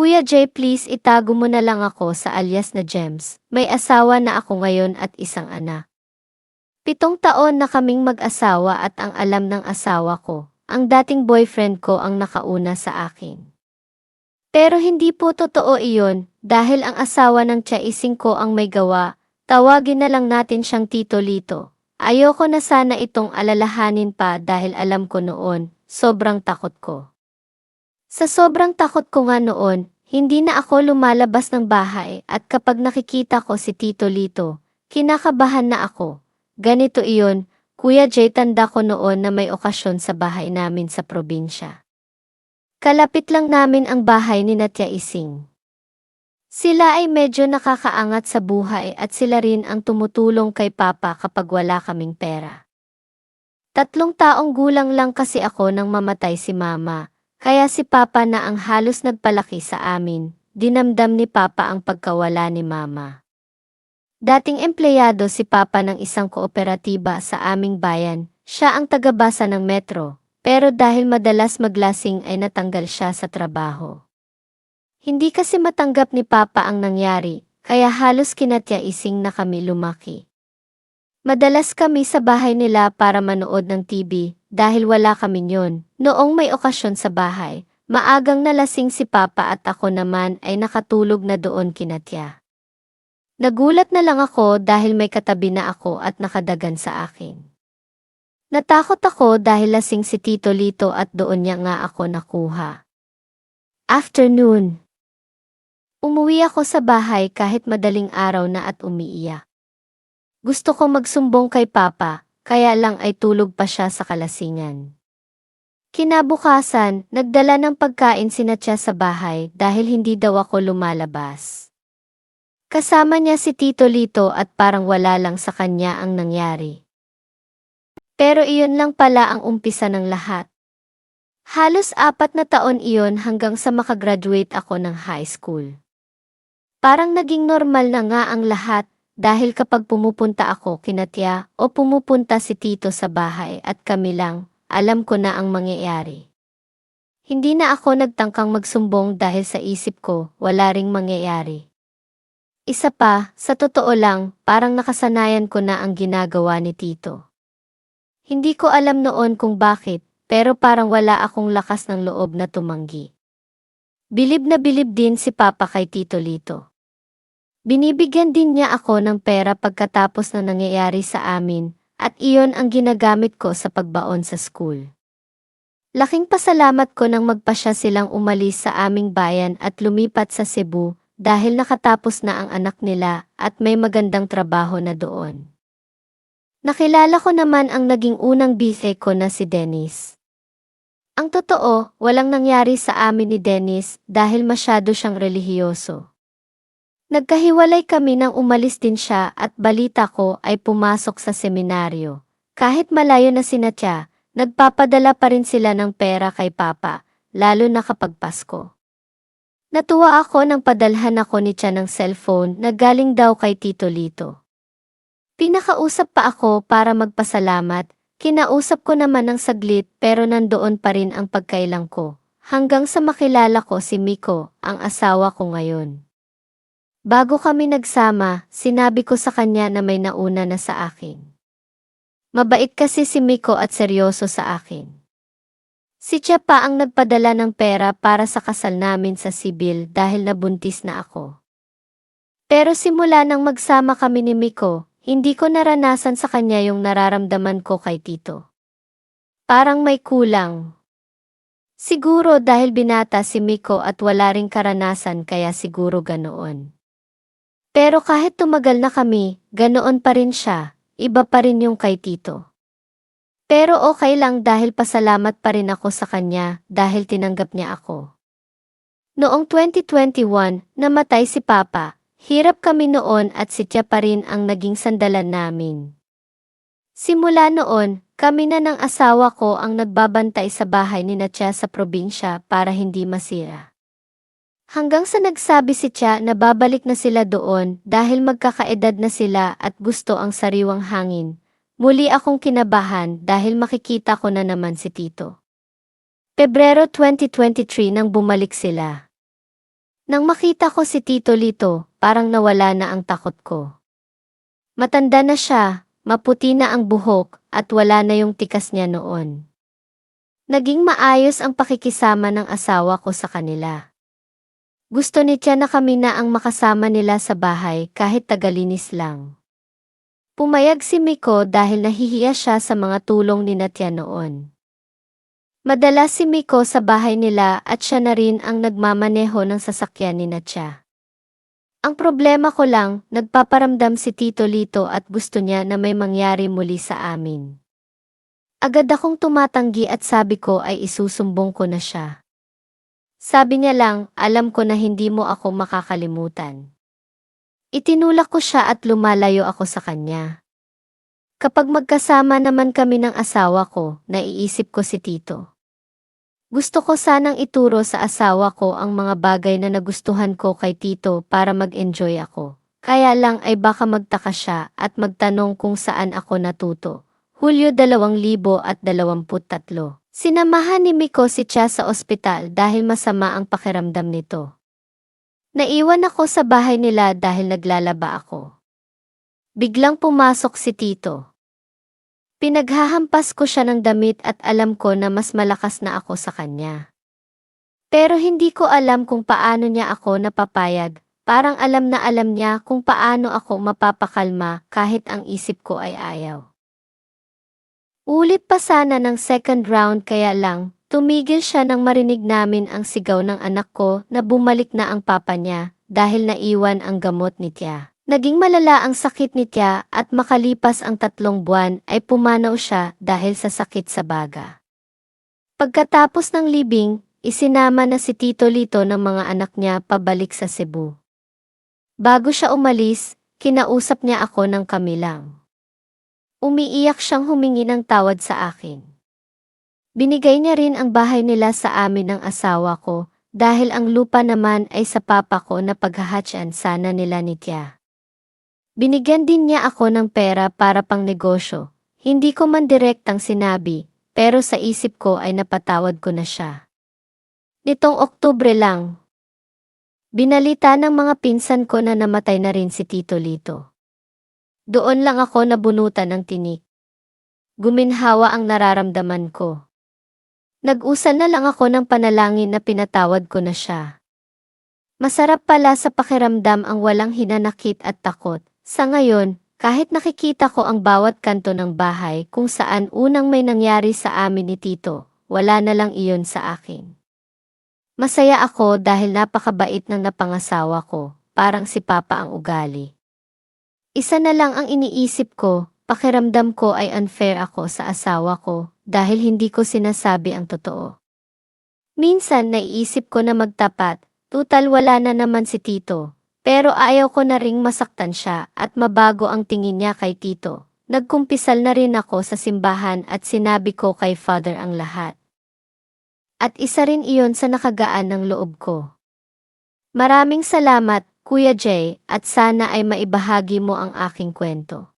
Kuya Jay, please itago mo na lang ako sa alias na Gems. May asawa na ako ngayon at isang anak. 7 taon na kaming mag-asawa at ang alam ng asawa ko, ang dating boyfriend ko ang nakauna sa akin. Pero hindi po totoo iyon dahil ang asawa ng tiyaising ko ang may gawa. Tawagin na lang natin siyang Tito Lito. Ayoko na sana itong alalahanin pa dahil alam ko noon, sobrang takot ko. Sa sobrang takot ko nga noon, hindi na ako lumalabas ng bahay at kapag nakikita ko si Tito Lito, kinakabahan na ako. Ganito iyon, Kuya Jay, tanda ko noon na may okasyon sa bahay namin sa probinsya. Kalapit lang namin ang bahay ni Natya Ising. Sila ay medyo nakakaangat sa buhay at sila rin ang tumutulong kay Papa kapag wala kaming pera. 3 taong gulang lang kasi ako nang mamatay si Mama, kaya si Papa na ang halos nagpalaki sa amin. Dinamdam ni Papa ang pagkawala ni Mama. Dating empleyado si Papa ng isang kooperatiba sa aming bayan, siya ang tagabasa ng metro, pero dahil madalas maglasing ay natanggal siya sa trabaho. Hindi kasi matanggap ni Papa ang nangyari, kaya halos kinatya ising na kami lumaki. Madalas kami sa bahay nila para manood ng TV, dahil wala kami yon. Noong may okasyon sa bahay, maagang nalasing si Papa at ako naman ay nakatulog na doon kinatya. Nagulat na lang ako dahil may katabi na ako at nakadagan sa akin. Natakot ako dahil lasing si Tito Lito at doon niya nga ako nakuha. Afternoon. Umuwi ako sa bahay kahit madaling araw na at umiiyak. Gusto ko magsumbong kay Papa, kaya lang ay tulog pa siya sa kalasingan. Kinabukasan, nagdala ng pagkain si Natya sa bahay dahil hindi daw ako lumalabas. Kasama niya si Tito Lito at parang wala lang sa kanya ang nangyari. Pero iyon lang pala ang umpisa ng lahat. Halos 4 na taon iyon hanggang sa makagraduate ako ng high school. Parang naging normal na nga ang lahat dahil kapag pumupunta ako kinatya o pumupunta si Tito sa bahay at kami lang, alam ko na ang mangyayari. Hindi na ako nagtangkang magsumbong dahil sa isip ko, wala ring mangyayari. Isa pa, sa totoo lang, parang nakasanayan ko na ang ginagawa ni Tito. Hindi ko alam noon kung bakit, pero parang wala akong lakas ng loob na tumanggi. Bilib na bilib din si Papa kay Tito Lito. Binibigyan din niya ako ng pera pagkatapos na nangyayari sa amin, at iyon ang ginagamit ko sa pagbaon sa school. Laking pasalamat ko nang magpasya silang umalis sa aming bayan at lumipat sa Cebu dahil nakatapos na ang anak nila at may magandang trabaho na doon. Nakilala ko naman ang naging unang bise ko na si Dennis. Ang totoo, walang nangyari sa amin ni Dennis dahil masyado siyang relihiyoso. Nagkahiwalay kami nang umalis din siya at balita ko ay pumasok sa seminaryo. Kahit malayo na si Natya, nagpapadala pa rin sila ng pera kay Papa, lalo na kapag Pasko. Natuwa ako nang padalhan ako ni Tia ng cellphone na galing daw kay Tito Lito. Pinakausap pa ako para magpasalamat, kinausap ko naman ng saglit pero nandoon pa rin ang pagkailang ko, hanggang sa makilala ko si Miko, ang asawa ko ngayon. Bago kami nagsama, sinabi ko sa kanya na may nauna na sa akin. Mabait kasi si Miko at seryoso sa akin. Si Tia pa ang nagpadala ng pera para sa kasal namin sa Sibil dahil nabuntis na ako. Pero simula nang magsama kami ni Miko, hindi ko naranasan sa kanya yung nararamdaman ko kay Tito. Parang may kulang. Siguro dahil binata si Miko at wala ring karanasan kaya siguro ganoon. Pero kahit tumagal na kami, ganoon pa rin siya, iba pa rin yung kay Tito. Pero okay lang dahil pasalamat pa rin ako sa kanya dahil tinanggap niya ako. Noong 2021, namatay si Papa, hirap kami noon at si Tia pa rin ang naging sandalan namin. Simula noon, kami na ng asawa ko ang nagbabantay sa bahay ni Natya sa probinsya para hindi masira. Hanggang sa nagsabi si Tia na babalik na sila doon dahil magkakaedad na sila at gusto ang sariwang hangin. Muli akong kinabahan dahil makikita ko na naman si Tito. Pebrero 2023 nang bumalik sila. Nang makita ko si Tito Lito, parang nawala na ang takot ko. Matanda na siya, maputi na ang buhok, at wala na yung tikas niya noon. Naging maayos ang pakikisama ng asawa ko sa kanila. Gusto ni Tia na kami na ang makasama nila sa bahay kahit tagalinis lang. Pumayag si Miko dahil nahihiya siya sa mga tulong ni Tia noon. Madalas si Miko sa bahay nila at siya na rin ang nagmamaneho ng sasakyan ni Tia. Ang problema ko lang, nagpaparamdam si Tito Lito at gusto niya na may mangyari muli sa amin. Agad akong tumatanggi at sabi ko ay isusumbong ko na siya. Sabi niya lang, alam ko na hindi mo ako makakalimutan. Itinulak ko siya at lumalayo ako sa kanya. Kapag magkasama naman kami ng asawa ko, naiisip ko si Tito. Gusto ko sanang ituro sa asawa ko ang mga bagay na nagustuhan ko kay Tito para mag-enjoy ako. Kaya lang ay baka magtaka siya at magtanong kung saan ako natuto. Hulyo 2023. Sinamahan ni Miko si Tia sa ospital dahil masama ang pakiramdam nito. Naiwan ako sa bahay nila dahil naglalaba ako. Biglang pumasok si Tito. Pinaghahampas ko siya ng damit at alam ko na mas malakas na ako sa kanya. Pero hindi ko alam kung paano niya ako napapayag, parang alam na alam niya kung paano ako mapapakalma kahit ang isip ko ay ayaw. Ulit pa sana ng second round kaya lang, tumigil siya nang marinig namin ang sigaw ng anak ko na bumalik na ang papa niya dahil naiwan ang gamot ni Tia. Naging malala ang sakit ni Tia at makalipas ang 3 buwan ay pumanaw siya dahil sa sakit sa baga. Pagkatapos ng libing, isinama na si Tito Lito ng mga anak niya pabalik sa Cebu. Bago siya umalis, kinausap niya ako ng kami lang. Umiiyak siyang humingi ng tawad sa akin. Binigay niya rin ang bahay nila sa amin ng asawa ko dahil ang lupa naman ay sa papa ko na paghahatsyan sana nila ni Tia. Binigyan din niya ako ng pera para pang negosyo. Hindi ko man direktang sinabi, pero sa isip ko ay napatawad ko na siya. Nitong Oktubre lang, binalita ng mga pinsan ko na namatay na rin si Tito Lito. Doon lang ako nabunutan ng tinik. Guminhawa ang nararamdaman ko. Nag-usal na lang ako ng panalangin na pinatawad ko na siya. Masarap pala sa pakiramdam ang walang hinanakit at takot. Sa ngayon, kahit nakikita ko ang bawat kanto ng bahay kung saan unang may nangyari sa amin ni Tito, wala na lang iyon sa akin. Masaya ako dahil napakabait ng napangasawa ko, parang si Papa ang ugali. Isa na lang ang iniisip ko, pakiramdam ko ay unfair ako sa asawa ko dahil hindi ko sinasabi ang totoo. Minsan naiisip ko na magtapat, tutal wala na naman si Tito. Pero ayaw ko na ring masaktan siya at mabago ang tingin niya kay Tito. Nagkumpisal na rin ako sa simbahan at sinabi ko kay Father ang lahat. At isa rin iyon sa nakagaan ng loob ko. Maraming salamat, Kuya Jay, at sana ay maibahagi mo ang aking kwento.